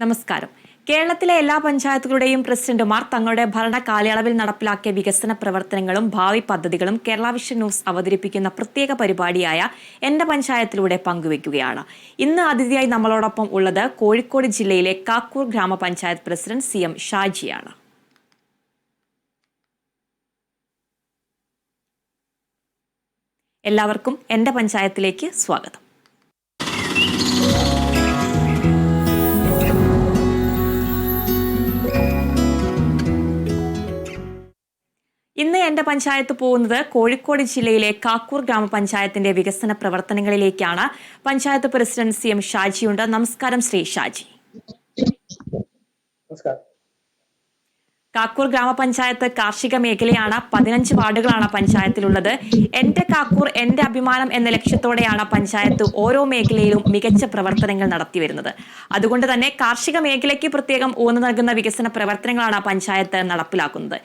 നമസ്കാരം. കേരളത്തിലെ എല്ലാ പഞ്ചായത്തുകളുടെയും പ്രസിഡന്റുമാർ തങ്ങളുടെ ഭരണ കാലയളവിൽ നടപ്പിലാക്കിയ വികസന പ്രവർത്തനങ്ങളും ഭാവി പദ്ധതികളും കേരള വിഷൻ ന്യൂസ് അവതരിപ്പിക്കുന്ന പ്രത്യേക പരിപാടിയായ എന്റെ പഞ്ചായത്തിലൂടെ പങ്കുവയ്ക്കുകയാണ്. ഇന്ന് അതിഥിയായി നമ്മളോടൊപ്പം ഉള്ളത് കോഴിക്കോട് ജില്ലയിലെ കാക്കൂർ ഗ്രാമപഞ്ചായത്ത് പ്രസിഡന്റ് CM ഷാജിയാണ്. എല്ലാവർക്കും എന്റെ പഞ്ചായത്തിലേക്ക് സ്വാഗതം. ഇന്ന് എന്റെ പഞ്ചായത്ത് പോകുന്നത് കോഴിക്കോട് ജില്ലയിലെ കാക്കൂർ ഗ്രാമപഞ്ചായത്തിന്റെ വികസന പ്രവർത്തനങ്ങളിലേക്കാണ്. പഞ്ചായത്ത് പ്രസിഡന്റ് CM ഷാജിയുണ്ട്. നമസ്കാരം ശ്രീ ഷാജി. കാക്കൂർ ഗ്രാമപഞ്ചായത്ത് കാർഷിക മേഖലയാണ്. 15 വാർഡുകളാണ് പഞ്ചായത്തിലുള്ളത്. എന്റെ കാക്കൂർ എന്റെ അഭിമാനം എന്ന ലക്ഷ്യത്തോടെയാണ് പഞ്ചായത്ത് ഓരോ മേഖലയിലും മികച്ച പ്രവർത്തനങ്ങൾ നടത്തിവരുന്നത്. അതുകൊണ്ട് തന്നെ കാർഷിക മേഖലയ്ക്ക് പ്രത്യേകം ഊന്നൽ നൽകുന്ന വികസന പ്രവർത്തനങ്ങളാണ് പഞ്ചായത്ത് നടപ്പിലാക്കുന്നത്.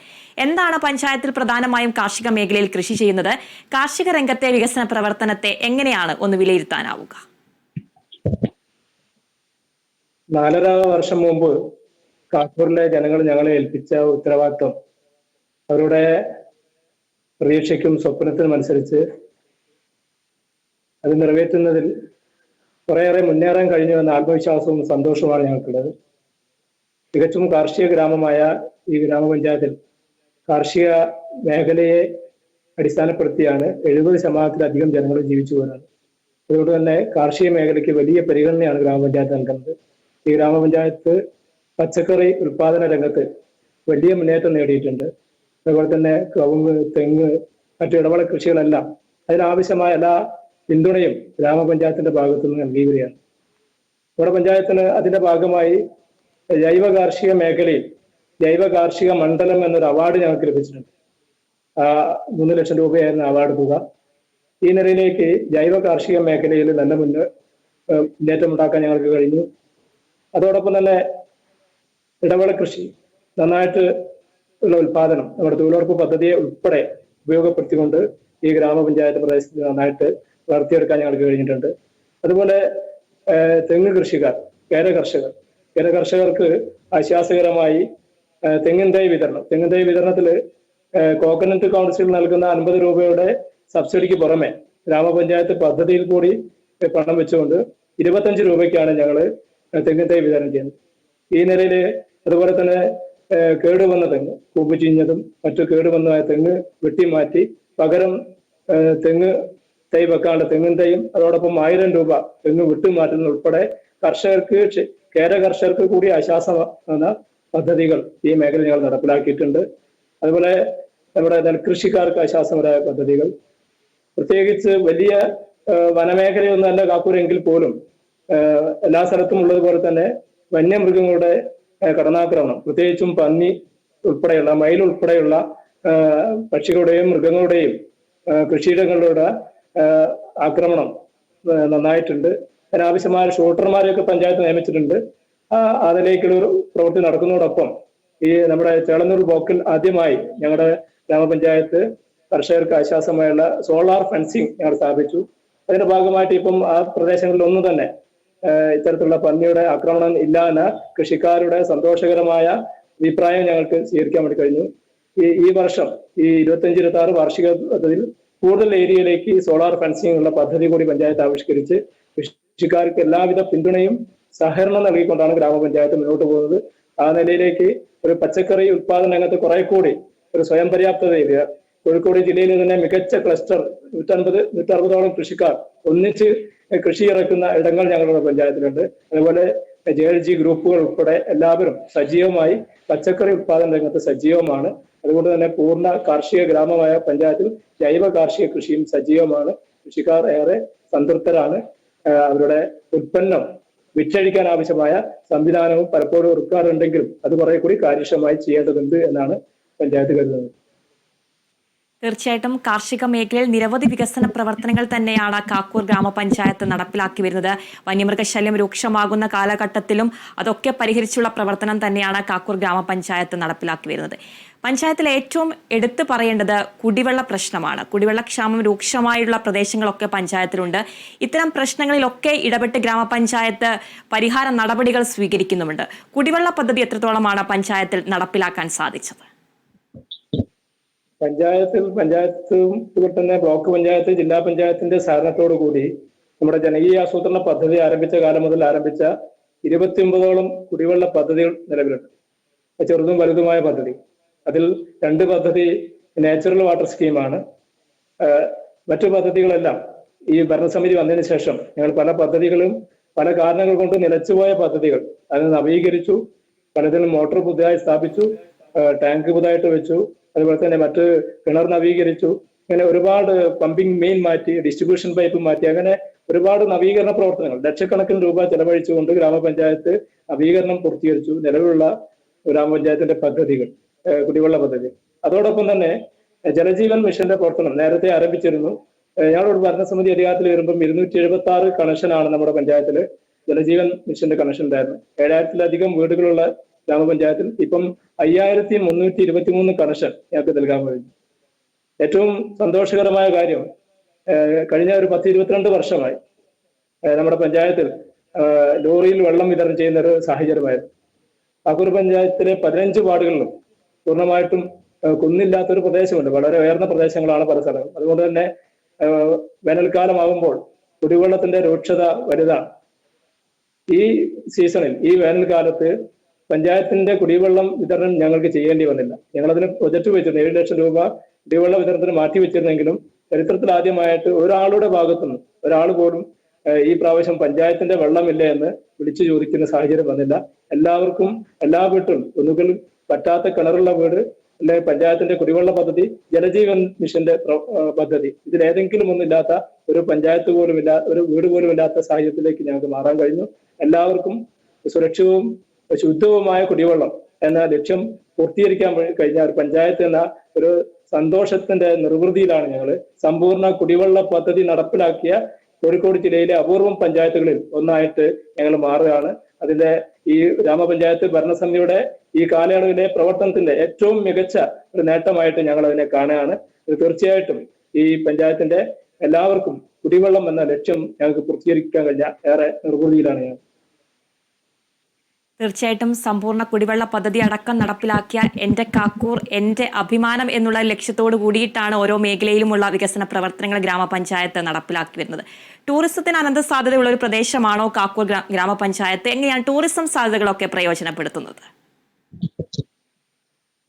എന്താണ് പഞ്ചായത്തിൽ പ്രധാനമായും കാർഷിക മേഖലയിൽ കൃഷി ചെയ്യുന്നത്? കാർഷിക രംഗത്തെ വികസന പ്രവർത്തനത്തെ എങ്ങനെയാണ് ഒന്ന് വിലയിരുത്താനാവുക? 4.5 വർഷം മുമ്പ് കാക്കൂറിലെ ജനങ്ങൾ ഞങ്ങളെ ഏൽപ്പിച്ച ഉത്തരവാദിത്വം അവരുടെ പ്രതീക്ഷയ്ക്കും സ്വപ്നത്തിനും അനുസരിച്ച് അത് നിറവേറ്റുന്നതിൽ കുറേയേറെ മുന്നേറാൻ കഴിഞ്ഞു എന്ന ആത്മവിശ്വാസവും സന്തോഷവുമാണ് ഞങ്ങൾക്കുള്ളത്. തികച്ചും കാർഷിക ഗ്രാമമായ ഈ ഗ്രാമപഞ്ചായത്തിൽ കാർഷിക മേഖലയെ അടിസ്ഥാനപ്പെടുത്തിയാണ് 70% ജനങ്ങൾ ജീവിച്ചു വരുന്നത്. അതുകൊണ്ട് തന്നെ കാർഷിക മേഖലയ്ക്ക് വലിയ പരിഗണനയാണ് ഗ്രാമപഞ്ചായത്ത് നൽകുന്നത്. ഈ ഗ്രാമപഞ്ചായത്ത് പച്ചക്കറി ഉൽപാദന രംഗത്ത് വലിയ മുന്നേറ്റം നേടിയിട്ടുണ്ട്. അതുപോലെ തന്നെ കവുങ്ങ്, തെങ്ങ്, മറ്റു ഇടവള കൃഷികളെല്ലാം അതിനാവശ്യമായ എല്ലാ പിന്തുണയും ഗ്രാമപഞ്ചായത്തിന്റെ ഭാഗത്തു നിന്ന് നൽകുകയാണ്. നമ്മുടെ പഞ്ചായത്തിന് അതിന്റെ ഭാഗമായി ജൈവ കാർഷിക മേഖലയിൽ ജൈവ കാർഷിക മണ്ഡലം എന്നൊരു അവാർഡ് ഞങ്ങൾക്ക് ലഭിച്ചിട്ടുണ്ട്. 3 ലക്ഷം രൂപയായിരുന്നു അവാർഡ് തുക. ഈ നിലയിലേക്ക് ജൈവ കാർഷിക മേഖലയിൽ നല്ല മുന്നേറ്റം ഉണ്ടാക്കാൻ ഞങ്ങൾക്ക് കഴിഞ്ഞു. അതോടൊപ്പം തന്നെ ഇടവേള കൃഷി നന്നായിട്ട് ഉള്ള ഉൽപാദനം നമ്മുടെ തൊഴിലുറപ്പ് പദ്ധതിയെ ഉൾപ്പെടെ ഉപയോഗപ്പെടുത്തിക്കൊണ്ട് ഈ ഗ്രാമപഞ്ചായത്ത് പ്രദേശത്ത് നന്നായിട്ട് വളർത്തിയെടുക്കാൻ ഞങ്ങൾക്ക് കഴിഞ്ഞിട്ടുണ്ട്. അതുപോലെ തെങ്ങ് കൃഷിക്കാർ, കേരകർഷകർക്ക് ആശ്വാസകരമായി തെങ്ങിൻ തൈ വിതരണത്തിൽ കോക്കനട്ട് കൗൺസിൽ നൽകുന്ന 50 രൂപയുടെ സബ്സിഡിക്ക് പുറമെ ഗ്രാമപഞ്ചായത്ത് പദ്ധതിയിൽ കൂടി പണം വെച്ചുകൊണ്ട് 25 രൂപയ്ക്കാണ് ഞങ്ങൾ തെങ്ങിൻ തൈ വിതരണം ചെയ്യുന്നത്. ഈ നിലയിൽ അതുപോലെ തന്നെ കേടുവന്ന തെങ്ങ്, കൂമ്പ് ചീഞ്ഞതും മറ്റു കേടുവന്നതായ തെങ്ങ് വെട്ടിമാറ്റി പകരം തെങ്ങ് തൈ വെക്കാനുള്ള തെങ്ങിൻ തൈയും അതോടൊപ്പം 1000 രൂപ തെങ്ങ് വിട്ടുമാറ്റുന്ന ഉൾപ്പെടെ കർഷകർക്ക് കൂടി ആശ്വാസം എന്ന പദ്ധതികൾ ഈ മേഖല ഞങ്ങൾ നടപ്പിലാക്കിയിട്ടുണ്ട്. അതുപോലെ നമ്മുടെ നെൽകൃഷിക്കാർക്ക് ആശ്വാസപരമായ പദ്ധതികൾ, പ്രത്യേകിച്ച് വലിയ വനമേഖലയൊന്നല്ല കാക്കൂരെങ്കിൽ പോലും എല്ലാ സ്ഥലത്തും ഉള്ളതുപോലെ തന്നെ വന്യമൃഗങ്ങളുടെ കടന്നാക്രമണം, പ്രത്യേകിച്ചും പന്നി ഉൾപ്പെടെയുള്ള മയിൽ ഉൾപ്പെടെയുള്ള പക്ഷികളുടെയും മൃഗങ്ങളുടെയും കൃഷിയിടങ്ങളുടെ ആക്രമണം നന്നായിട്ടുണ്ട്. അതിനാവശ്യമായ ഷൂട്ടർമാരെയൊക്കെ പഞ്ചായത്ത് നിയമിച്ചിട്ടുണ്ട്. അതിലേക്കുള്ള പ്രവൃത്തി നടക്കുന്നതോടൊപ്പം ഈ നമ്മുടെ ചേളന്നൂർ ബ്ലോക്കിൽ ആദ്യമായി ഞങ്ങളുടെ ഗ്രാമപഞ്ചായത്ത് കർഷകർക്ക് ആശ്വാസമായുള്ള സോളാർ ഫെൻസിങ് ഞങ്ങൾ സ്ഥാപിച്ചു. അതിന്റെ ഭാഗമായിട്ട് ഇപ്പം ആ പ്രദേശങ്ങളിലൊന്നും തന്നെ ഇത്തരത്തിലുള്ള പന്നിയുടെ ആക്രമണം ഇല്ല എന്ന കൃഷിക്കാരുടെ സന്തോഷകരമായ അഭിപ്രായം ഞങ്ങൾക്ക് സ്വീകരിക്കാൻ വേണ്ടി കഴിഞ്ഞു. ഈ വർഷം ഈ 25-26 വാർഷിക പദ്ധതിയിൽ കൂടുതൽ ഏരിയയിലേക്ക് സോളാർ ഫെൻസിംഗ് ഉള്ള പദ്ധതി കൂടി പഞ്ചായത്ത് ആവിഷ്കരിച്ച് കൃഷിക്കാർക്ക് എല്ലാവിധ പിന്തുണയും സഹകരണം നൽകിക്കൊണ്ടാണ് ഗ്രാമപഞ്ചായത്ത് മുന്നോട്ട് പോകുന്നത്. ആ നിലയിലേക്ക് ഒരു പച്ചക്കറി ഉൽപാദന രംഗത്ത് കുറെ കൂടി ഒരു സ്വയം പര്യാപ്തതയിൽ കോഴിക്കോട് ജില്ലയിൽ തന്നെ മികച്ച ക്ലസ്റ്റർ 150-160ഓളം കൃഷിക്കാർ ഒന്നിച്ച് കൃഷി ഇറക്കുന്ന ഇടങ്ങൾ ഞങ്ങളുടെ പഞ്ചായത്തിലുണ്ട്. അതുപോലെ JLG ഗ്രൂപ്പുകൾ ഉൾപ്പെടെ എല്ലാവരും സജീവമായി പച്ചക്കറി ഉൽപാദന രംഗത്ത് സജീവമാണ്. അതുകൊണ്ട് തന്നെ പൂർണ്ണ കാർഷിക ഗ്രാമമായ പഞ്ചായത്തിൽ ജൈവ കാർഷിക കൃഷിയും സജീവമാണ്. കൃഷിക്കാർ ഏറെ സംതൃപ്തരാണ്. അവരുടെ ഉൽപ്പന്നം വിറ്റഴിക്കാൻ ആവശ്യമായ സംവിധാനവും പലപ്പോഴും ഒരുക്കാറുണ്ടെങ്കിലും അത് കുറെ കൂടി കാര്യക്ഷമമായി ചെയ്യേണ്ടതുണ്ട് എന്നാണ് പഞ്ചായത്ത് കരുതുന്നത്. തീർച്ചയായിട്ടും കാർഷിക മേഖലയിൽ നിരവധി വികസന പ്രവർത്തനങ്ങൾ തന്നെയാണ് കാക്കൂർ ഗ്രാമപഞ്ചായത്ത് നടപ്പിലാക്കി വരുന്നത്. വന്യമൃഗശല്യം രൂക്ഷമാകുന്ന കാലഘട്ടത്തിലും അതൊക്കെ പരിഹരിച്ചുള്ള പ്രവർത്തനം തന്നെയാണ് കാക്കൂർ ഗ്രാമപഞ്ചായത്ത് നടപ്പിലാക്കി വരുന്നത്. പഞ്ചായത്തിൽ ഏറ്റവും എടുത്തു പറയേണ്ടത് കുടിവെള്ള പ്രശ്നമാണ്. കുടിവെള്ളക്ഷാമം രൂക്ഷമായുള്ള പ്രദേശങ്ങളൊക്കെ പഞ്ചായത്തിലുണ്ട്. ഇത്തരം പ്രശ്നങ്ങളിലൊക്കെ ഇടപെട്ട് ഗ്രാമപഞ്ചായത്ത് പരിഹാര നടപടികൾ സ്വീകരിക്കുന്നുമുണ്ട്. കുടിവെള്ള പദ്ധതി എത്രത്തോളമാണ് പഞ്ചായത്തിൽ നടപ്പിലാക്കാൻ സാധിച്ചത്? പഞ്ചായത്തും അതുപോലെ തന്നെ ബ്ലോക്ക് പഞ്ചായത്ത്, ജില്ലാ പഞ്ചായത്തിന്റെ സഹകരണത്തോടു കൂടി നമ്മുടെ ജനകീയ ആസൂത്രണ പദ്ധതി ആരംഭിച്ച കാലം മുതൽ ആരംഭിച്ച 29ഓളം കുടിവെള്ള പദ്ധതികൾ നിലവിലുണ്ട്. ചെറുതും വലുതുമായ പദ്ധതി. അതിൽ 2 പദ്ധതി നാച്ചുറൽ വാട്ടർ സ്കീമാണ്. മറ്റു പദ്ധതികളെല്ലാം ഈ ഭരണസമിതി വന്നതിന് ശേഷം ഞങ്ങൾ പല പദ്ധതികളും പല കാരണങ്ങൾ കൊണ്ട് നിലച്ചുപോയ പദ്ധതികൾ അത് നവീകരിച്ചു. പലതിനും മോട്ടോർ പുതുതായി സ്ഥാപിച്ചു, ടാങ്ക് പുതുതായിട്ട് വെച്ചു, അതുപോലെ തന്നെ മറ്റ് കിണർ നവീകരിച്ചു. അങ്ങനെ ഒരുപാട് പമ്പിംഗ് മെയിൻ മാറ്റി, ഡിസ്ട്രിബ്യൂഷൻ പൈപ്പ് മാറ്റി, അങ്ങനെ ഒരുപാട് നവീകരണ പ്രവർത്തനങ്ങൾ ലക്ഷക്കണക്കിന് രൂപ ചെലവഴിച്ചുകൊണ്ട് ഗ്രാമപഞ്ചായത്ത് നവീകരണം പൂർത്തീകരിച്ചു. നിലവിലുള്ള ഗ്രാമപഞ്ചായത്തിന്റെ പദ്ധതികൾ, കുടിവെള്ള പദ്ധതി. അതോടൊപ്പം തന്നെ ജലജീവൻ മിഷന്റെ പ്രവർത്തനം നേരത്തെ ആരംഭിച്ചിരുന്നു. ഞങ്ങളോട് ഭരണസമിതി അധികാരത്തിൽ വരുമ്പം 276 കണക്ഷനാണ് നമ്മുടെ പഞ്ചായത്തിൽ ജലജീവൻ മിഷന്റെ കണക്ഷൻ ഉണ്ടായിരുന്നു. 7000-ലധികം വീടുകളുള്ള ഗ്രാമപഞ്ചായത്തിൽ ഇപ്പം 5323 കണക്ഷൻ ഞങ്ങൾക്ക് നൽകാൻ കഴിഞ്ഞു. ഏറ്റവും സന്തോഷകരമായ കാര്യം, കഴിഞ്ഞ ഒരു 10-22 വർഷമായി നമ്മുടെ പഞ്ചായത്തിൽ ലോറിയിൽ വെള്ളം വിതരണം ചെയ്യുന്ന ഒരു സാഹചര്യമായിരുന്നു. കാക്കൂർ പഞ്ചായത്തിലെ 15 വാർഡുകളിലും പൂർണ്ണമായിട്ടും കുന്നില്ലാത്തൊരു പ്രദേശമുണ്ട്. വളരെ ഉയർന്ന പ്രദേശങ്ങളാണ് പല സ്ഥലങ്ങളും. അതുകൊണ്ട് തന്നെ വേനൽക്കാലമാകുമ്പോൾ കുടിവെള്ളത്തിന്റെ രൂക്ഷത വലുതാണ്. ഈ സീസണിൽ, ഈ വേനൽക്കാലത്ത് പഞ്ചായത്തിന്റെ കുടിവെള്ളം വിതരണം ഞങ്ങൾക്ക് ചെയ്യേണ്ടി വന്നില്ല. ഞങ്ങളതിന് പ്രൊജക്ട് വെച്ചിരുന്നു. 7 ലക്ഷം രൂപ കുടിവെള്ള വിതരണത്തിന് മാറ്റി വെച്ചിരുന്നെങ്കിലും ചരിത്രത്തിൽ ആദ്യമായിട്ട് ഒരാളുടെ ഭാഗത്തുനിന്ന് ഒരാൾ പോലും ഈ പ്രാവശ്യം പഞ്ചായത്തിന്റെ വെള്ളമില്ല എന്ന് വിളിച്ചു ചോദിക്കുന്ന സാഹചര്യം വന്നില്ല. എല്ലാവർക്കും, എല്ലാ വീട്ടിലും ഒന്നുകിൽ പറ്റാത്ത കിണറുള്ള വീട്, അല്ലെങ്കിൽ പഞ്ചായത്തിന്റെ കുടിവെള്ള പദ്ധതി, ജലജീവൻ മിഷന്റെ പദ്ധതി, ഇതിലേതെങ്കിലും ഒന്നില്ലാത്ത ഒരു പഞ്ചായത്ത് പോലും ഒരു വീട് പോലും ഇല്ലാത്ത സാഹചര്യത്തിലേക്ക് ഞങ്ങൾക്ക് മാറാൻ കഴിഞ്ഞു. എല്ലാവർക്കും സുരക്ഷിതവും ശുദ്ധവുമായ കുടിവെള്ളം എന്ന ലക്ഷ്യം പൂർത്തീകരിക്കാൻ കഴിഞ്ഞ ഒരു പഞ്ചായത്ത് എന്ന ഒരു സന്തോഷത്തിന്റെ നിർവൃതിയിലാണ് ഞങ്ങൾ സമ്പൂർണ്ണ കുടിവെള്ള പദ്ധതി നടപ്പിലാക്കിയ കോഴിക്കോട് ജില്ലയിലെ അപൂർവം പഞ്ചായത്തുകളിൽ ഒന്നായിട്ട് ഞങ്ങൾ മാറുകയാണ്. അതിന്റെ ഈ ഗ്രാമപഞ്ചായത്ത് ഭരണസമിതിയുടെ ഈ കാലയളവിലെ പ്രവർത്തനത്തിന്റെ ഏറ്റവും മികച്ച ഒരു നേട്ടമായിട്ട് ഞങ്ങൾ അതിനെ കാണുകയാണ്. തീർച്ചയായിട്ടും ഈ പഞ്ചായത്തിന്റെ എല്ലാവർക്കും കുടിവെള്ളം എന്ന ലക്ഷ്യം ഞങ്ങൾക്ക് പൂർത്തീകരിക്കാൻ കഴിഞ്ഞ ഏറെ നിർവൃതിയിലാണ് ഞങ്ങൾ. തീർച്ചയായിട്ടും സമ്പൂർണ്ണ കുടിവെള്ള പദ്ധതി അടക്കം നടപ്പിലാക്കിയ എൻ്റെ കാക്കൂർ എൻ്റെ അഭിമാനം എന്നുള്ള ലക്ഷ്യത്തോടു കൂടിയിട്ടാണ് ഓരോ മേഖലയിലുമുള്ള വികസന പ്രവർത്തനങ്ങൾ ഗ്രാമപഞ്ചായത്ത് നടപ്പിലാക്കി വരുന്നത്. ടൂറിസത്തിന് അനന്ത സാധ്യതയുള്ള ഒരു പ്രദേശമാണോ കാക്കൂർ ഗ്രാമപഞ്ചായത്ത്? എങ്ങനെയാണ് ടൂറിസം സാധ്യതകളൊക്കെ പ്രയോജനപ്പെടുത്തുന്നത്?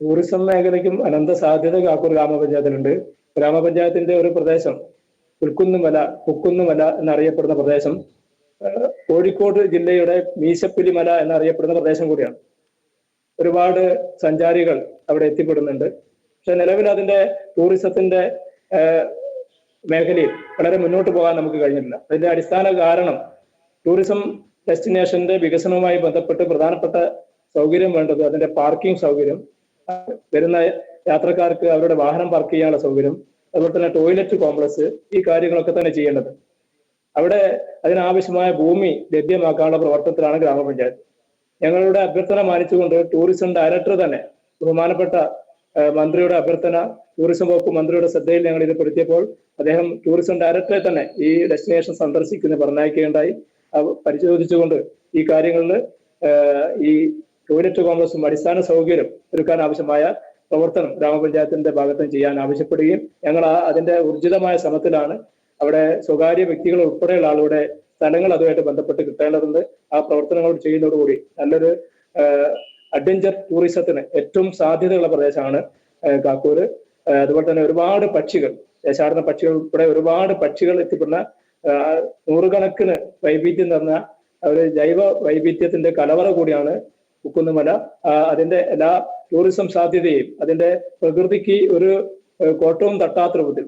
ടൂറിസം മേഖലയ്ക്കും അനന്ത സാധ്യത കാക്കൂർ ഗ്രാമപഞ്ചായത്തിലുണ്ട്. ഗ്രാമപഞ്ചായത്തിന്റെ ഒരു പ്രദേശം കുക്കുന്നുമല എന്നറിയപ്പെടുന്ന പ്രദേശം കോഴിക്കോട് ജില്ലയുടെ മീശപ്പുലി മല എന്നറിയപ്പെടുന്ന പ്രദേശം കൂടിയാണ്. ഒരുപാട് സഞ്ചാരികൾ അവിടെ എത്തിപ്പെടുന്നുണ്ട്. പക്ഷെ നിലവിൽ അതിന്റെ ടൂറിസത്തിന്റെ മേഖലയിൽ വളരെ മുന്നോട്ട് പോകാൻ നമുക്ക് കഴിഞ്ഞിട്ടില്ല. അതിന്റെ അടിസ്ഥാന കാരണം ടൂറിസം ഡെസ്റ്റിനേഷന്റെ വികസനവുമായി ബന്ധപ്പെട്ട് പ്രധാനപ്പെട്ട സൗകര്യം വേണ്ടത് അതിന്റെ പാർക്കിംഗ് സൗകര്യം, വരുന്ന യാത്രക്കാർക്ക് അവരുടെ വാഹനം പാർക്ക് ചെയ്യാനുള്ള സൗകര്യം, അതുപോലെ തന്നെ ടോയ്ലറ്റ് കോംപ്ലക്സ്, ഈ കാര്യങ്ങളൊക്കെ തന്നെ ചെയ്യേണ്ടത്. അവിടെ അതിനാവശ്യമായ ഭൂമി ലഭ്യമാക്കാനുള്ള പ്രവർത്തനത്തിലാണ് ഗ്രാമപഞ്ചായത്ത്. ഞങ്ങളുടെ അഭ്യർത്ഥന മാനിച്ചുകൊണ്ട് ടൂറിസം ഡയറക്ടർ തന്നെ, ബഹുമാനപ്പെട്ട മന്ത്രിയുടെ അഭ്യർത്ഥന ടൂറിസം വകുപ്പ് മന്ത്രിയുടെ ശ്രദ്ധയിൽ ഞങ്ങൾ ഇത് പെടുത്തിയപ്പോൾ അദ്ദേഹം ടൂറിസം ഡയറക്ടറെ തന്നെ ഈ ഡെസ്റ്റിനേഷൻ സന്ദർശിക്കുന്ന പറഞ്ഞയക്കുകയുണ്ടായി. പരിശോധിച്ചുകൊണ്ട് ഈ കാര്യങ്ങളിൽ ഈ ടോയ്ലറ്റ് കോംപ്ലക്സും അടിസ്ഥാന സൗകര്യം ഒരുക്കാൻ ആവശ്യമായ പ്രവർത്തനം ഗ്രാമപഞ്ചായത്തിന്റെ ഭാഗത്ത് ചെയ്യാൻ ആവശ്യപ്പെടുകയും ഞങ്ങൾ അതിന്റെ ഊർജിതമായ ശ്രമത്തിലാണ്. അവിടെ സ്വകാര്യ വ്യക്തികൾ ഉൾപ്പെടെയുള്ള ആളുകളുടെ സ്ഥലങ്ങൾ അതുമായിട്ട് ബന്ധപ്പെട്ട് കിട്ടേണ്ടതുണ്ട്. ആ പ്രവർത്തനങ്ങൾ ചെയ്യുന്നതോടുകൂടി നല്ലൊരു അഡ്വഞ്ചർ ടൂറിസത്തിന് ഏറ്റവും സാധ്യതയുള്ള പ്രദേശമാണ് കാക്കൂര്. അതുപോലെ തന്നെ ഒരുപാട് പക്ഷികൾ, ദേശാടന പക്ഷികൾ ഉൾപ്പെടെ ഒരുപാട് പക്ഷികൾ എത്തിപ്പെടുന്ന നൂറുകണക്കിന് വൈവിധ്യം നിറഞ്ഞ ഒരു ജൈവ വൈവിധ്യത്തിന്റെ കലവറ കൂടിയാണ് കുക്കുന്നുമല. അതിന്റെ എല്ലാ ടൂറിസം സാധ്യതയും അതിന്റെ പ്രകൃതിക്ക് ഒരു കോട്ടവും തട്ടാത്ത രൂപത്തിൽ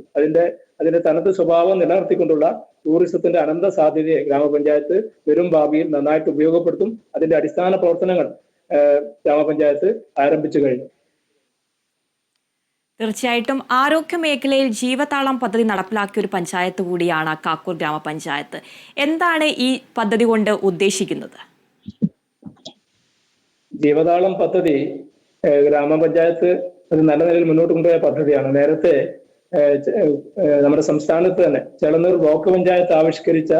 അതിന്റെ തനത് സ്വഭാവം നിലനിർത്തിക്കൊണ്ടുള്ള ടൂറിസത്തിന്റെ അനന്ത സാധ്യതയെ ഗ്രാമപഞ്ചായത്ത് വരും ഭാവിയിൽ നന്നായിട്ട് ഉപയോഗപ്പെടുത്തും. അതിന്റെ അടിസ്ഥാന പ്രവർത്തനങ്ങൾ ഗ്രാമപഞ്ചായത്ത് ആരംഭിച്ചു കഴിഞ്ഞു. തീർച്ചയായിട്ടും ആരോഗ്യ മേഖലയിൽ ജീവതാളം പദ്ധതി നടപ്പിലാക്കിയ ഒരു പഞ്ചായത്ത് കൂടിയാണ് കാക്കൂർ ഗ്രാമപഞ്ചായത്ത്. എന്താണ് ഈ പദ്ധതി കൊണ്ട് ഉദ്ദേശിക്കുന്നത്? ജീവതാളം പദ്ധതി ഗ്രാമപഞ്ചായത്ത് ഒരു നല്ല നിലയിൽ മുന്നോട്ട് കൊണ്ടുപോയ പദ്ധതിയാണ്. നേരത്തെ നമ്മുടെ സംസ്ഥാനത്ത് തന്നെ ചേളന്നൂർ ബ്ലോക്ക് പഞ്ചായത്ത് ആവിഷ്കരിച്ച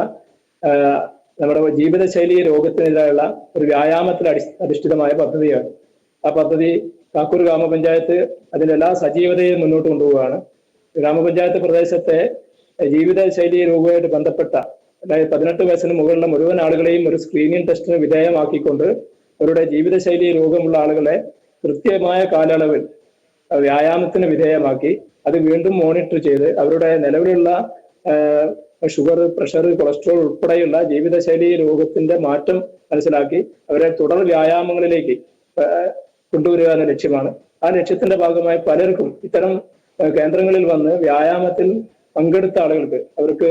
നമ്മുടെ ജീവിതശൈലി രോഗത്തിനെതിരായുള്ള ഒരു വ്യായാമത്തിൽ അധിഷ്ഠിതമായ പദ്ധതിയാണ്. ആ പദ്ധതി കാക്കൂർ ഗ്രാമപഞ്ചായത്ത് അതിന്റെ എല്ലാ സജീവതയും മുന്നോട്ട് കൊണ്ടുപോവുകയാണ്. ഗ്രാമപഞ്ചായത്ത് പ്രദേശത്തെ ജീവിതശൈലി രോഗവുമായിട്ട് ബന്ധപ്പെട്ട അതായത് 18 വയസ്സിന് മുകളിലുള്ള മുഴുവൻ ആളുകളെയും ഒരു സ്ക്രീനിങ് ടെസ്റ്റിന് വിധേയമാക്കിക്കൊണ്ട് അവരുടെ ജീവിതശൈലി രോഗമുള്ള ആളുകളെ കൃത്യമായ കാലയളവിൽ വ്യായാമത്തിന് വിധേയമാക്കി അത് വീണ്ടും മോണിറ്റർ ചെയ്ത് അവരുടെ നിലവിലുള്ള ഷുഗർ, പ്രഷർ, കൊളസ്ട്രോൾ ഉൾപ്പെടെയുള്ള ജീവിതശൈലി രോഗത്തിന്റെ മാറ്റം മനസ്സിലാക്കി അവരെ തുടർ വ്യായാമങ്ങളിലേക്ക് കൊണ്ടുവരിക എന്ന ലക്ഷ്യമാണ്. ആ ലക്ഷ്യത്തിന്റെ ഭാഗമായി പലർക്കും ഇത്തരം കേന്ദ്രങ്ങളിൽ വന്ന് വ്യായാമത്തിൽ പങ്കെടുത്ത ആളുകൾക്ക് അവർക്ക്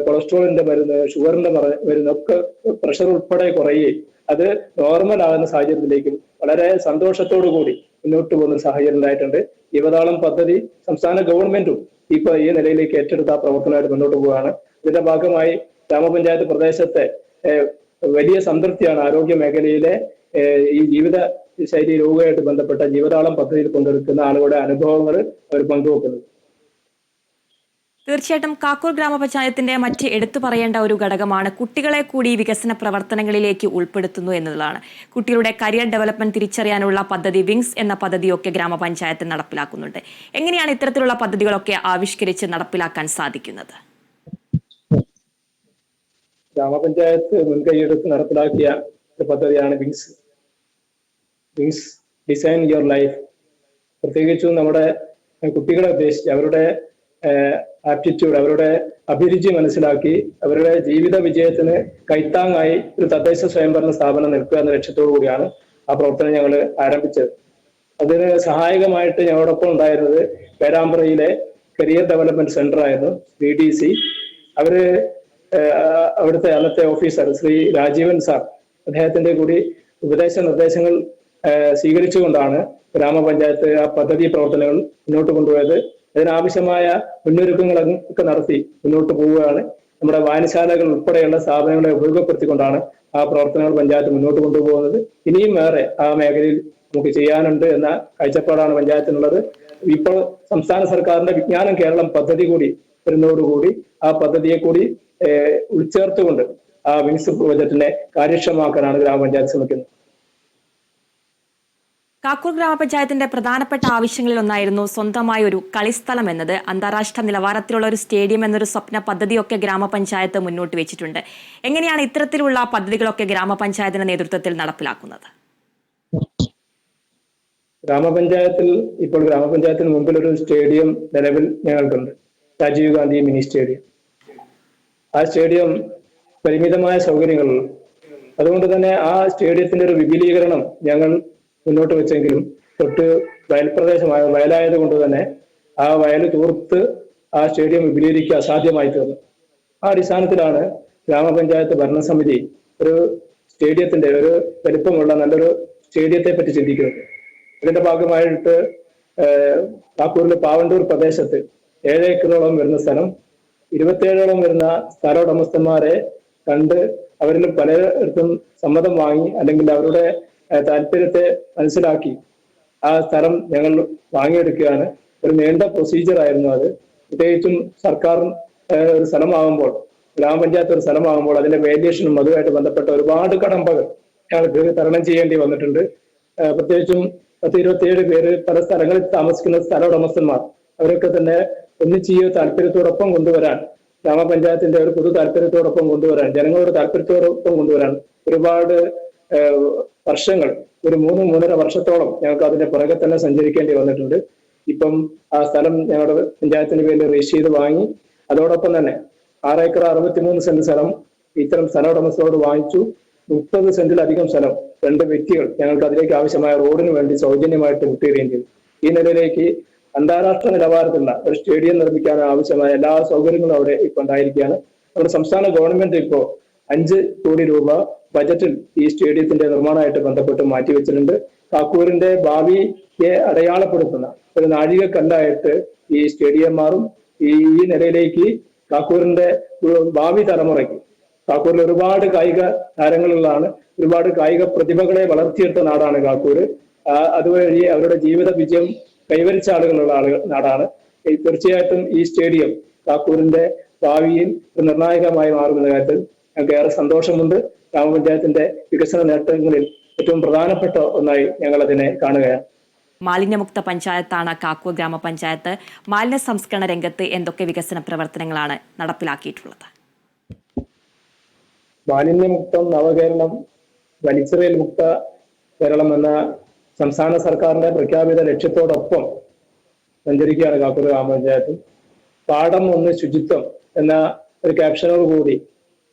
കൊളസ്ട്രോളിന്റെ മരുന്ന്, ഷുഗറിന്റെ മരുന്ന് ഒക്കെ പ്രഷർ ഉൾപ്പെടെ കുറയുകയും അത് നോർമൽ ആകുന്ന സാഹചര്യത്തിലേക്കും വളരെ സന്തോഷത്തോടു കൂടി മുന്നോട്ട് പോകുന്ന സാഹചര്യം ഉണ്ടായിട്ടുണ്ട്. ജീവതാളം പദ്ധതി സംസ്ഥാന ഗവൺമെന്റും ഇപ്പൊ ഈ നിലയിലേക്ക് ഏറ്റെടുത്ത പ്രവർത്തനമായിട്ട് മുന്നോട്ട് പോവുകയാണ്. ഇതിന്റെ ഭാഗമായി ഗ്രാമപഞ്ചായത്ത് പ്രദേശത്തെ വലിയ സംതൃപ്തിയാണ് ആരോഗ്യ മേഖലയിലെ ഈ ജീവിത ശൈലി രോഗമായിട്ട് ബന്ധപ്പെട്ട ജീവതാളം പദ്ധതിയിൽ കൊണ്ടെടുക്കുന്ന ആളുകളുടെ അനുഭവങ്ങൾ അവർ പങ്കുവെക്കുന്നത്. തീർച്ചയായിട്ടും കാക്കൂർ ഗ്രാമപഞ്ചായത്തിന്റെ മറ്റ് എടുത്തു പറയേണ്ട ഒരു ഘടകമാണ് കുട്ടികളെ കൂടി വികസന പ്രവർത്തനങ്ങളിലേക്ക് ഉൾപ്പെടുത്തുന്നു എന്നതാണ്. കുട്ടികളുടെ കരിയർ ഡെവലപ്മെന്റ് തിരിച്ചറിയാനുള്ള പദ്ധതി വിങ്സ് എന്ന പദ്ധതിയൊക്കെ ഗ്രാമപഞ്ചായത്ത് നടപ്പിലാക്കുന്നുണ്ട്. എങ്ങനെയാണ് ഇത്തരത്തിലുള്ള പദ്ധതികളൊക്കെ ആവിഷ്കരിച്ച് നടപ്പിലാക്കാൻ സാധിക്കുന്നത്? ഗ്രാമപഞ്ചായത്ത് മുൻകൈയെടുത്ത് നടപ്പിലാക്കിയ ഒരു പദ്ധതിയാണ് വിങ്സ് ഡിസൈൻ യുവർ ലൈഫ്. പ്രത്യേകിച്ചും നമ്മുടെ കുട്ടികളെ ഉദ്ദേശിച്ച് അവരുടെ ആപ്റ്റിറ്റ്യൂഡ്, അവരുടെ അഭിരുചി മനസ്സിലാക്കി അവരുടെ ജീവിത വിജയത്തിന് കൈത്താങ്ങായി ഒരു തദ്ദേശ സ്വയംഭരണ സ്ഥാപനം നിൽക്കുക എന്ന ലക്ഷ്യത്തോടു കൂടിയാണ് ആ പ്രവർത്തനം ഞങ്ങൾ ആരംഭിച്ചത്. അതിന് സഹായകമായിട്ട് ഞങ്ങളോടൊപ്പം ഉണ്ടായിരുന്നത് പേരാമ്പ്രയിലെ കരിയർ ഡെവലപ്മെന്റ് സെന്റർ ആയിരുന്നു, BDC. അവര് അവിടുത്തെ അന്നത്തെ ഓഫീസർ ശ്രീ രാജീവൻ സാർ, അദ്ദേഹത്തിന്റെ കൂടി ഉപദേശ നിർദ്ദേശങ്ങൾ സ്വീകരിച്ചുകൊണ്ടാണ് ഗ്രാമപഞ്ചായത്ത് ആ പദ്ധതി പ്രവർത്തനങ്ങൾ മുന്നോട്ട് കൊണ്ടുപോയത്. അതിനാവശ്യമായ മുന്നൊരുക്കങ്ങളൊക്കെ നടത്തി മുന്നോട്ട് പോവുകയാണ്. നമ്മുടെ വായനശാലകൾ ഉൾപ്പെടെയുള്ള സ്ഥാപനങ്ങളെ ഉപയോഗപ്പെടുത്തിക്കൊണ്ടാണ് ആ പ്രവർത്തനങ്ങൾ പഞ്ചായത്ത് മുന്നോട്ട് കൊണ്ടുപോകുന്നത്. ഇനിയും ഏറെ ആ മേഖലയിൽ നമുക്ക് ചെയ്യാനുണ്ട് എന്ന കാഴ്ചപ്പാടാണ് പഞ്ചായത്തിനുള്ളത്. ഇപ്പോൾ സംസ്ഥാന സർക്കാരിന്റെ വിജ്ഞാനം കേരളം പദ്ധതി കൂടി വരുന്നതോടുകൂടി ആ പദ്ധതിയെ കൂടി ഉൾച്ചേർത്തുകൊണ്ട് ആ വിങ്സ് ബജറ്റിനെ കാര്യക്ഷമമാക്കാനാണ് ഗ്രാമപഞ്ചായത്ത് ശ്രമിക്കുന്നത്. കാക്കൂർ ഗ്രാമപഞ്ചായത്തിന്റെ പ്രധാനപ്പെട്ട ആവശ്യങ്ങളിൽ ഒന്നായിരുന്നു സ്വന്തമായ ഒരു കളിസ്ഥലം എന്നത്. അന്താരാഷ്ട്ര നിലവാരത്തിലുള്ള ഒരു സ്റ്റേഡിയം എന്നൊരു സ്വപ്ന പദ്ധതിയൊക്കെ ഗ്രാമപഞ്ചായത്ത് മുന്നോട്ട് വെച്ചിട്ടുണ്ട്. എങ്ങനെയാണ് ഇത്തരത്തിലുള്ള പദ്ധതികളൊക്കെ ഗ്രാമപഞ്ചായത്തിന്റെ നേതൃത്വത്തിൽ നടപ്പിലാക്കുന്നത്? ഇപ്പോൾ ഗ്രാമപഞ്ചായത്തിന് മുമ്പിൽ ഒരു സ്റ്റേഡിയം നിലവിൽ ഞങ്ങൾക്കുണ്ട്, രാജീവ് ഗാന്ധി മിനി സ്റ്റേഡിയം. ആ സ്റ്റേഡിയം പരിമിതമായ സൗകര്യങ്ങളുള്ളൂ. അതുകൊണ്ട് തന്നെ ആ സ്റ്റേഡിയത്തിന്റെ ഒരു വിപുലീകരണം ഞങ്ങൾ മുന്നോട്ട് വെച്ചെങ്കിലും തൊട്ട് വയലായത് കൊണ്ട് തന്നെ ആ വയൽ തൂർത്ത് ആ സ്റ്റേഡിയം വിപുലീകരിക്കുക അസാധ്യമായി തീർന്നു. ആ അടിസ്ഥാനത്തിലാണ് ഗ്രാമപഞ്ചായത്ത് ഭരണസമിതി ഒരു സ്റ്റേഡിയത്തിന്റെ ഒരു വലിപ്പമുള്ള നല്ലൊരു സ്റ്റേഡിയത്തെ പറ്റി ചിന്തിക്കുന്നത്. ഇതിന്റെ ഭാഗമായിട്ട് കാക്കൂരിലെ പാവണ്ടൂർ പ്രദേശത്ത് 7 ഏക്കറോളം വരുന്ന സ്ഥലം, 27ഓളം വരുന്ന സ്ഥല ഉടമസ്ഥന്മാരെ കണ്ട് അവരിൽ പലയിടത്തും സമ്മതം വാങ്ങി അല്ലെങ്കിൽ അവരുടെ താല്പര്യത്തെ മനസ്സിലാക്കി ആ സ്ഥലം ഞങ്ങൾ വാങ്ങിയെടുക്കുകയാണ്. ഒരു നീണ്ട പ്രൊസീജിയർ ആയിരുന്നു അത്. പ്രത്യേകിച്ചും സർക്കാർ ഒരു സ്ഥലമാകുമ്പോൾ, ഗ്രാമപഞ്ചായത്ത് ഒരു സ്ഥലമാകുമ്പോൾ അതിന്റെ വേരിയേഷനും അതുമായിട്ട് ബന്ധപ്പെട്ട ഒരുപാട് കടമ്പകൾ ഞങ്ങൾക്ക് തരണം ചെയ്യേണ്ടി വന്നിട്ടുണ്ട്. പ്രത്യേകിച്ചും 10-27 പേര് പല സ്ഥലങ്ങളിൽ താമസിക്കുന്ന സ്ഥല ഉടമസ്ഥന്മാർ അവരൊക്കെ തന്നെ ഒന്നിച്ച് താല്പര്യത്തോടൊപ്പം കൊണ്ടുവരാൻ, ഗ്രാമപഞ്ചായത്തിന്റെ ഒരു പൊതു താല്പര്യത്തോടൊപ്പം കൊണ്ടുവരാൻ, ജനങ്ങളുടെ താല്പര്യത്തോടൊപ്പം കൊണ്ടുവരാൻ ഒരുപാട് വർഷങ്ങൾ, ഒരു 3-3.5 വർഷത്തോളം ഞങ്ങൾക്ക് അതിന്റെ പുറകെ തന്നെ സഞ്ചരിക്കേണ്ടി വന്നിട്ടുണ്ട്. ഇപ്പം ആ സ്ഥലം ഞങ്ങളുടെ പഞ്ചായത്തിന്റെ പേരിൽ രജിസ്റ്റർ ചെയ്ത് വാങ്ങി. അതോടൊപ്പം തന്നെ 6 ഏക്കർ 63 സെന്റ് സ്ഥലം ഇത്തരം സ്ഥല ഉടമസ്ഥരോട് വാങ്ങിച്ചു. 30 സെന്റിലധികം സ്ഥലം 2 വ്യക്തികൾ ഞങ്ങൾക്ക് അതിലേക്ക് ആവശ്യമായ റോഡിന് വേണ്ടി സൗജന്യമായിട്ട് വിട്ടുകയും ചെയ്തു. ഈ നിലയിലേക്ക് അന്താരാഷ്ട്ര നിലവാരത്തിലുള്ള ഒരു സ്റ്റേഡിയം നിർമ്മിക്കാൻ ആവശ്യമായ എല്ലാ സൗകര്യങ്ങളും അവിടെ ഇപ്പൊ ഉണ്ടായിരിക്കുകയാണ്. നമ്മുടെ സംസ്ഥാന ഗവൺമെന്റ് ഇപ്പോൾ 5 കോടി രൂപ ബജറ്റിൽ ഈ സ്റ്റേഡിയത്തിന്റെ നിർമ്മാണമായിട്ട് ബന്ധപ്പെട്ട് മാറ്റിവെച്ചിട്ടുണ്ട്. കാക്കൂരിന്റെ ഭാവിയെ അടയാളപ്പെടുത്തുന്ന ഒരു നാഴികക്കല്ലായിട്ട് ഈ സ്റ്റേഡിയം മാറും. ഈ നിലയിലേക്ക് കാക്കൂരിന്റെ ഭാവി തലമുറയ്ക്ക്, കാക്കൂരിൽ ഒരുപാട് കായിക താരങ്ങളുള്ളതാണ്, ഒരുപാട് കായിക പ്രതിഭകളെ വളർത്തിയെടുത്ത നാടാണ് കാക്കൂര്. അതുവഴി അവരുടെ ജീവിത വിജയം കൈവരിച്ച ആളുകളുള്ള നാടാണ്. തീർച്ചയായിട്ടും ഈ സ്റ്റേഡിയം കാക്കൂരിന്റെ ഭാവിയിൽ നിർണായകമായി മാറുമെന്ന കാര്യത്തിൽ ഞങ്ങൾക്ക് ഏറെ സന്തോഷമുണ്ട്. ഗ്രാമപഞ്ചായത്തിന്റെ വികസന നേട്ടങ്ങളിൽ ഏറ്റവും പ്രധാനപ്പെട്ട ഒന്നായി ഞങ്ങൾ അതിനെ കാണുകയാണ്. മാലിന്യമുക്ത പഞ്ചായത്താണ് കാക്കൂർ ഗ്രാമപഞ്ചായത്ത്. മാലിന്യ സംസ്കരണ രംഗത്ത് എന്തൊക്കെ വികസന പ്രവർത്തനങ്ങളാണ് നടപ്പിലാക്കിയിട്ടുള്ളത്? മാലിന്യമുക്തം നവകേരളം, വലിച്ചെറിയൽ മുക്ത കേരളം എന്ന സംസ്ഥാന സർക്കാരിന്റെ പ്രഖ്യാപിത ലക്ഷ്യത്തോടൊപ്പം സഞ്ചരിക്കുകയാണ് കാക്കൂർ ഗ്രാമപഞ്ചായത്തും. പാഠം 1 ശുചിത്വം എന്ന ഒരു ക്യാപ്ഷനോട് കൂടി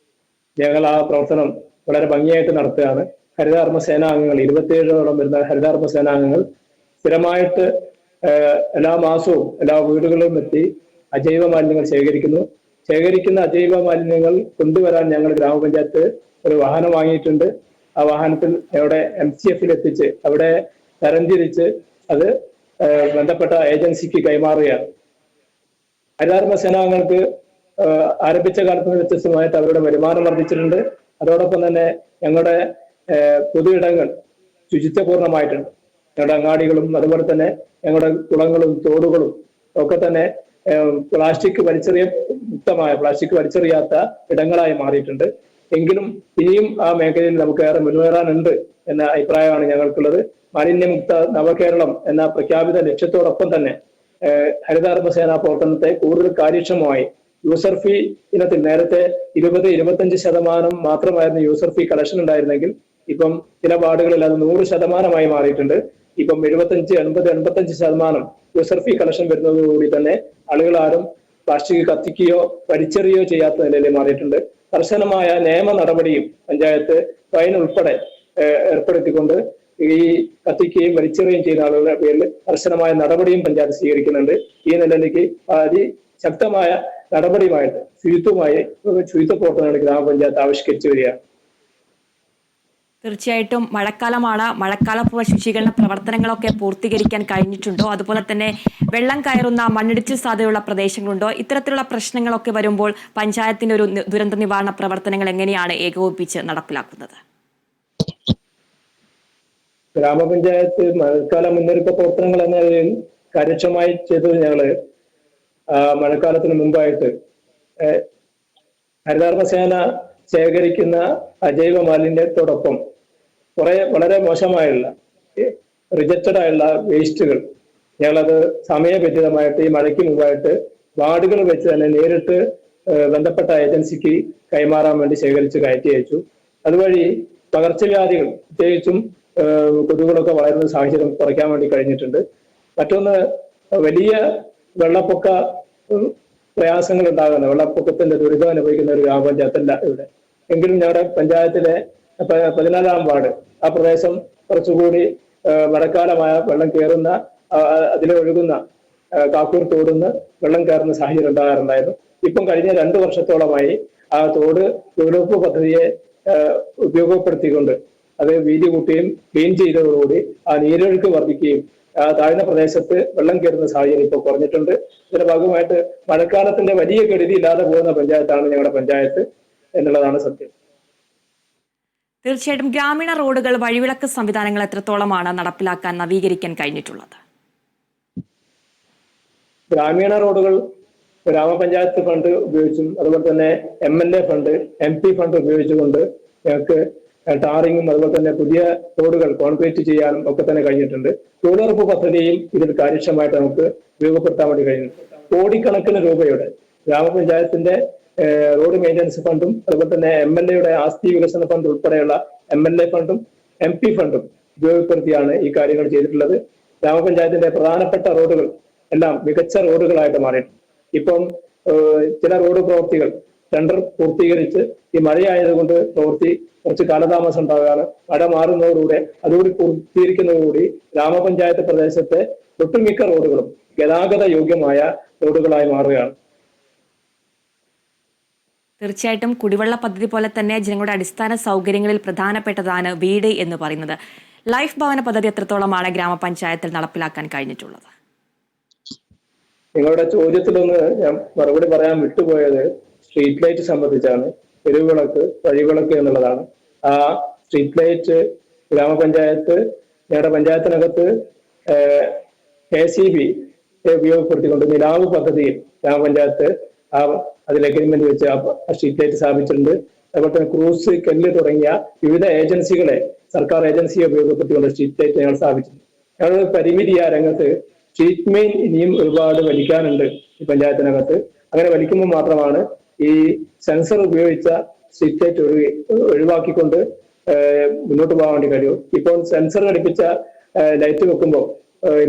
ഞങ്ങൾ ആ പ്രവർത്തനം വളരെ ഭംഗിയായിട്ട് നടത്തുകയാണ്. ഹരിതകർമ്മ സേനാംഗങ്ങൾ 27ഓളം വരുന്ന ഹരിതകർമ്മ സേനാംഗങ്ങൾ സ്ഥിരമായിട്ട് എല്ലാ മാസവും എല്ലാ വീടുകളിലും എത്തി അജൈവ മാലിന്യങ്ങൾ ശേഖരിക്കുന്ന അജൈവ മാലിന്യങ്ങൾ കൊണ്ടുവരാൻ ഞങ്ങൾ ഗ്രാമപഞ്ചായത്ത് ഒരു വാഹനം വാങ്ങിയിട്ടുണ്ട്. ആ വാഹനത്തിൽ അവിടെ MCF എത്തിച്ച് അവിടെ തരംതിരിച്ച് അത് ബന്ധപ്പെട്ട ഏജൻസിക്ക് കൈമാറുകയാണ്. ഹരിതകർമ്മ സേനാംഗങ്ങൾക്ക് ആരംഭിച്ച കാലത്ത് നിന്ന് വ്യത്യസ്തമായിട്ട് അവരുടെ വരുമാനം വർദ്ധിച്ചിട്ടുണ്ട്. അതോടൊപ്പം തന്നെ ഞങ്ങളുടെ പൊതു ഇടങ്ങൾ ശുചിത്വപൂർണ്ണമായിട്ടുണ്ട്. ഞങ്ങളുടെ അങ്ങാടികളും അതുപോലെ തന്നെ ഞങ്ങളുടെ കുളങ്ങളും തോടുകളും ഒക്കെ തന്നെ പ്ലാസ്റ്റിക് വലിച്ചെറിയാത്ത ഇടങ്ങളായി മാറിയിട്ടുണ്ട്. എങ്കിലും ഇനിയും ആ മേഖലയിൽ നമുക്ക് ഏറെ മുന്നേറാനുണ്ട് എന്ന അഭിപ്രായമാണ് ഞങ്ങൾക്കുള്ളത്. മാലിന്യമുക്ത നവകേരളം എന്ന പ്രഖ്യാപിത ലക്ഷ്യത്തോടൊപ്പം തന്നെ ഹരിതകർമ്മ സേനാ പ്രവർത്തനത്തെ കൂടുതൽ കാര്യക്ഷമമായി യൂസർ ഫീ ഇനത്തിൽ നേരത്തെ 20-25% മാത്രമായിരുന്നു യൂസർ ഫീ കളക്ഷൻ ഉണ്ടായിരുന്നെങ്കിൽ ഇപ്പം ചില വാർഡുകളിൽ അത് 100% മാറിയിട്ടുണ്ട്. ഇപ്പം 75-80-85% യൂസർ ഫീ കളക്ഷൻ വരുന്നതോടുകൂടി തന്നെ ആളുകൾ ആരും പ്ലാസ്റ്റിക് കത്തിക്കുകയോ വലിച്ചെറിയോ ചെയ്യാത്ത നിലയിൽ മാറിയിട്ടുണ്ട്. കർശനമായ നിയമ നടപടിയും പഞ്ചായത്ത് ഫൈൻ ഉൾപ്പെടെ ഏർപ്പെടുത്തിക്കൊണ്ട് ഈ കത്തിക്കുകയും വലിച്ചെറിയുകയും ചെയ്യുന്ന ആളുകളുടെ പേരിൽ കർശനമായ നടപടിയും പഞ്ചായത്ത് സ്വീകരിക്കുന്നുണ്ട്. ഈ നിലയിലേക്ക് ശക്തമായ നടപടിയുമായിട്ട് ശുചിത്വ പ്രവർത്തനങ്ങൾ ഗ്രാമപഞ്ചായത്ത് ആവിഷ്കരിച്ചു വരികയാണ്. തീർച്ചയായിട്ടും മഴക്കാലമാണ്. മഴക്കാലപൂർവ്വ ശുചീകരണ പ്രവർത്തനങ്ങളൊക്കെ പൂർത്തീകരിക്കാൻ കഴിഞ്ഞിട്ടുണ്ടോ? അതുപോലെ തന്നെ വെള്ളം കയറുന്ന മണ്ണിടിച്ചിൽ സാധ്യതയുള്ള പ്രദേശങ്ങളുണ്ടോ? ഇത്തരത്തിലുള്ള പ്രശ്നങ്ങളൊക്കെ വരുമ്പോൾ പഞ്ചായത്തിന്റെ ഒരു ദുരന്ത നിവാരണ പ്രവർത്തനങ്ങൾ എങ്ങനെയാണ് ഏകോപിപ്പിച്ച് നടപ്പിലാക്കുന്നത്? ഗ്രാമപഞ്ചായത്ത് മഴക്കാല മുന്നൊരുക്ക പ്രവർത്തനങ്ങൾ എന്ന നിലയിൽ കാര്യക്ഷമമായി ചെയ്തത് ഞങ്ങള് മഴക്കാലത്തിന് മുമ്പായിട്ട് ഹരിതകർമ്മ സേന ശേഖരിക്കുന്ന അജൈവ മാലിന്യത്തോടൊപ്പം വളരെ മോശമായുള്ള റിജക്റ്റഡ് ആയുള്ള വേസ്റ്റുകൾ ഞങ്ങളത് സമയബന്ധിതമായിട്ട് ഈ മഴയ്ക്ക് മുമ്പായിട്ട് വാർഡുകൾ വെച്ച് തന്നെ നേരിട്ട് ബന്ധപ്പെട്ട ഏജൻസിക്ക് കൈമാറാൻ വേണ്ടി ശേഖരിച്ച് കയറ്റി അയച്ചു. അതുവഴി പകർച്ചവ്യാധികൾ പ്രത്യേകിച്ചും കൊതുകുകളൊക്കെ വളരുന്ന സാഹചര്യം കുറയ്ക്കാൻ വേണ്ടി കഴിഞ്ഞിട്ടുണ്ട്. മറ്റൊന്ന്, വലിയ വെള്ളപ്പൊക്ക പ്രയാസങ്ങൾ ഉണ്ടാകുന്ന വെള്ളപ്പൊക്കത്തിന്റെ ദുരിതം അനുഭവിക്കുന്ന ഒരു ഗ്രാമപഞ്ചായത്തല്ല ഇവിടെ. എങ്കിലും ഞങ്ങളുടെ പഞ്ചായത്തിലെ 14-ാം വാർഡ് ആ പ്രദേശം കുറച്ചുകൂടി മഴക്കാലമായ വെള്ളം കയറുന്ന അതിലൊഴുകുന്ന കാക്കൂർ തോടുന്ന് വെള്ളം കയറുന്ന സാഹചര്യം ഉണ്ടാകാറുണ്ടായിരുന്നു. ഇപ്പം കഴിഞ്ഞ 2 വർഷത്തോളമായി ആ തോട് തൊഴിലുറപ്പ് പദ്ധതിയെ ഉപയോഗപ്പെടുത്തിക്കൊണ്ട് അത് വീതി കൂട്ടുകയും ക്ലീൻ ചെയ്തതോടുകൂടി ആ നീരൊഴുക്ക് വർദ്ധിക്കുകയും താഴ്ന്ന പ്രദേശത്ത് വെള്ളം കയറുന്ന സാഹചര്യം ഇപ്പോൾ കുറഞ്ഞിട്ടുണ്ട്. ഇതിന്റെ ഭാഗമായിട്ട് മഴക്കാലത്തിന്റെ വലിയ കെടുതി ഇല്ലാതെ പോകുന്ന പഞ്ചായത്താണ് ഞങ്ങളുടെ പഞ്ചായത്ത് എന്നുള്ളതാണ് സത്യം. തീർച്ചയായിട്ടും ഗ്രാമീണ റോഡുകൾ, വഴിവിളക്ക് സംവിധാനങ്ങൾ എത്രത്തോളമാണ് നടപ്പിലാക്കാൻ, നവീകരിക്കാൻ കഴിഞ്ഞിട്ടുള്ളത്? ഗ്രാമീണ റോഡുകൾ ഗ്രാമപഞ്ചായത്ത് ഫണ്ട് ഉപയോഗിച്ചും അതുപോലെ തന്നെ MLA ഫണ്ട്, MP ഫണ്ട് ഉപയോഗിച്ചുകൊണ്ട് ഞങ്ങൾക്ക് ടാറിങ്ങും അതുപോലെ തന്നെ പുതിയ റോഡുകൾ കോൺക്രീറ്റ് ചെയ്യാനും ഒക്കെ തന്നെ കഴിഞ്ഞിട്ടുണ്ട്. തൊഴിലുറപ്പ് പദ്ധതിയും ഇതിൽ കാര്യക്ഷമമായിട്ട് നമുക്ക് ഉപയോഗപ്പെടുത്താൻ വേണ്ടി കഴിഞ്ഞിട്ടുണ്ട്. കോടിക്കണക്കിന് രൂപയുടെ ഗ്രാമപഞ്ചായത്തിന്റെ റോഡ് മെയിൻ്റനൻസ് ഫണ്ടും അതുപോലെ തന്നെ MLAയുടെ ആസ്തി വികസന ഫണ്ട് ഉൾപ്പെടെയുള്ള MLA ഫണ്ടും MP ഫണ്ടും ഉപയോഗപ്പെടുത്തിയാണ് ഈ കാര്യങ്ങൾ ചെയ്തിട്ടുള്ളത്. ഗ്രാമപഞ്ചായത്തിന്റെ പ്രധാനപ്പെട്ട റോഡുകൾ എല്ലാം മികച്ച റോഡുകളായിട്ട് മാറിയിട്ടുണ്ട്. ഇപ്പം ചില റോഡ് പ്രവൃത്തികൾ ടെൻഡർ പൂർത്തീകരിച്ച് ഈ മഴയായതുകൊണ്ട് പ്രവൃത്തി കുറച്ച് കാലതാമസം ഉണ്ടാവുകയാണ്. മഴ മാറുന്നതോടുകൂടെ അതുകൂടി പൂർത്തീകരിക്കുന്നതോടുകൂടി ഗ്രാമപഞ്ചായത്ത് പ്രദേശത്തെ ഒട്ടുമിക്ക റോഡുകളും ഗതാഗത യോഗ്യമായ റോഡുകളായി മാറുകയാണ്. തീർച്ചയായിട്ടും കുടിവെള്ള പദ്ധതി പോലെ തന്നെ ജനങ്ങളുടെ അടിസ്ഥാന സൗകര്യങ്ങളിൽ പ്രധാനപ്പെട്ടതാണ് വീട് എന്ന് പറയുന്നത്. ലൈഫ് ഭവന പദ്ധതി എത്രത്തോളമാണ് ഗ്രാമപഞ്ചായത്തിൽ നടപ്പിലാക്കാൻ കഴിഞ്ഞിട്ടുള്ളത്? നിങ്ങളുടെ ചോദ്യത്തിലൊന്ന് ഞാൻ മറുപടി പറയാൻ വിട്ടുപോയത് സ്ട്രീറ്റ് ലൈറ്റ് സംബന്ധിച്ചാണ്. തെരുവിളക്ക്, വഴിവിളക്ക് എന്നുള്ളതാണ്. ആ സ്ട്രീറ്റ് ലൈറ്റ് ഗ്രാമപഞ്ചായത്ത്, ഞങ്ങളുടെ പഞ്ചായത്തിനകത്ത് KCB ഉപയോഗപ്പെടുത്തിക്കൊണ്ട് നിലാവ് പദ്ധതിയിൽ ഗ്രാമപഞ്ചായത്ത് അതിൽ അഗ്രിമെന്റ് വെച്ച് ആ സ്ട്രീറ്റ് ലൈറ്റ് സ്ഥാപിച്ചിട്ടുണ്ട്. അതുപോലെ തന്നെ ക്രൂസ്, കെല്ല് തുടങ്ങിയ വിവിധ ഏജൻസികളെ, സർക്കാർ ഏജൻസിയെ ഉപയോഗപ്പെടുത്തിക്കൊണ്ട് സ്ട്രീറ്റ് ലൈറ്റ് ഞങ്ങൾ സ്ഥാപിച്ചിട്ടുണ്ട്. ഞങ്ങളുടെ പരിമിതി ആ രംഗത്ത് സ്ട്രീറ്റ് മെയിൻ ഇനിയും ഒരുപാട് വലിക്കാനുണ്ട് ഈ പഞ്ചായത്തിനകത്ത്. അങ്ങനെ വലിക്കുമ്പോൾ മാത്രമാണ് ഈ സെൻസർ ഉപയോഗിച്ച സ്ട്രീറ്റ് ലൈറ്റ് ഒഴിവാക്കിക്കൊണ്ട് മുന്നോട്ട് പോകാൻ വേണ്ടി കഴിയും. ഇപ്പോൾ സെൻസർ ഘടിപ്പിച്ച ലൈറ്റ് വെക്കുമ്പോൾ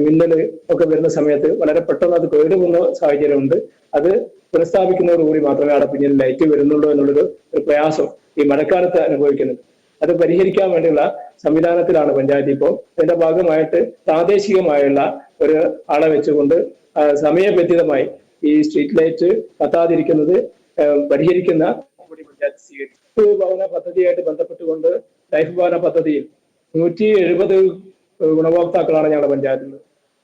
മിന്നൽ ഒക്കെ വരുന്ന സമയത്ത് വളരെ പെട്ടെന്ന് അത് കേടുപോകുന്ന സാഹചര്യമുണ്ട്. അത് പുനഃസ്ഥാപിക്കുന്നതോടുകൂടി മാത്രമേ അവിടെ പിന്നിൽ ലൈറ്റ് വരുന്നുള്ളൂ എന്നുള്ളൊരു പ്രയാസം ഈ മഴക്കാലത്ത് അനുഭവിക്കുന്നുണ്ട്. അത് പരിഹരിക്കാൻ വേണ്ടിയുള്ള സംവിധാനത്തിലാണ് പഞ്ചായത്ത് ഇപ്പോൾ. അതിന്റെ ഭാഗമായിട്ട് പ്രാദേശികമായുള്ള ഒരു ആളെ വെച്ചുകൊണ്ട് സമയബന്ധിതമായി ഈ സ്ട്രീറ്റ് ലൈറ്റ് കത്താതിരിക്കുന്നത് പരിഹരിക്കുന്ന പഞ്ചായത്ത് സ്വീകരിച്ചു. ഭവന പദ്ധതിയായിട്ട് ബന്ധപ്പെട്ടുകൊണ്ട് ലൈഫ് ഭവന പദ്ധതിയിൽ 170 ഗുണഭോക്താക്കളാണ് ഞങ്ങളുടെ പഞ്ചായത്തിൽ.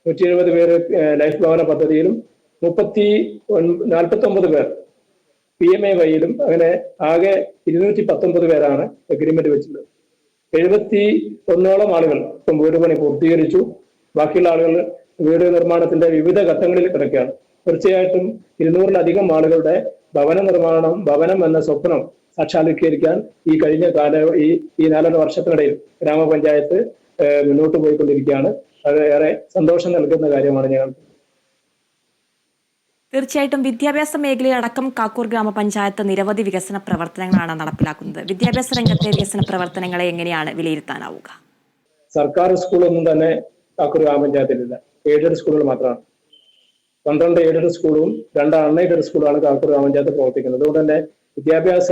170 പേര് ലൈഫ് ഭവന പദ്ധതിയിലും 49 പേർ PMAYയിലും, അങ്ങനെ ആകെ 219 പേരാണ് അഗ്രിമെന്റ് വെച്ചത്. 71ഓളം ആളുകൾ ഇപ്പം വീട് പണി പൂർത്തീകരിച്ചു. ബാക്കിയുള്ള ആളുകൾ വീട് നിർമ്മാണത്തിന്റെ വിവിധ ഘട്ടങ്ങളിൽ കിടക്കുകയാണ്. തീർച്ചയായിട്ടും 200-ലധികം ആളുകളുടെ ഭവന നിർമ്മാണം, ഭവനം എന്ന സ്വപ്നം സാക്ഷാത്കരിക്കാൻ ഈ കഴിഞ്ഞ ഈ 4 വർഷത്തിനിടയിൽ ഗ്രാമപഞ്ചായത്ത് മുന്നോട്ട് പോയിക്കൊണ്ടിരിക്കുകയാണ്. അത് ഏറെ സന്തോഷം നൽകുന്ന കാര്യമാണ് ഞങ്ങൾക്ക്. തീർച്ചയായിട്ടും വിദ്യാഭ്യാസ മേഖലയിലടക്കം കാക്കൂർ ഗ്രാമപഞ്ചായത്ത് നിരവധി വികസന പ്രവർത്തനങ്ങളാണ് നടപ്പിലാക്കുന്നത്. വിദ്യാഭ്യാസ രംഗത്തെ വികസന പ്രവർത്തനങ്ങളെ എങ്ങനെയാണ് വിലയിരുത്താനാവുക? സർക്കാർ സ്കൂളൊന്നും തന്നെ കാക്കൂർ ഗ്രാമപഞ്ചായത്തിലില്ല. എയ്ഡഡ് സ്കൂളുകൾ മാത്രമാണ്. 12 എയ്ഡഡ് സ്കൂളും 2 അൺഎയ്ഡഡ് സ്കൂളാണ് കാക്കൂർ ഗ്രാമപഞ്ചായത്ത് പ്രവർത്തിക്കുന്നത്. അതുകൊണ്ട് തന്നെ വിദ്യാഭ്യാസ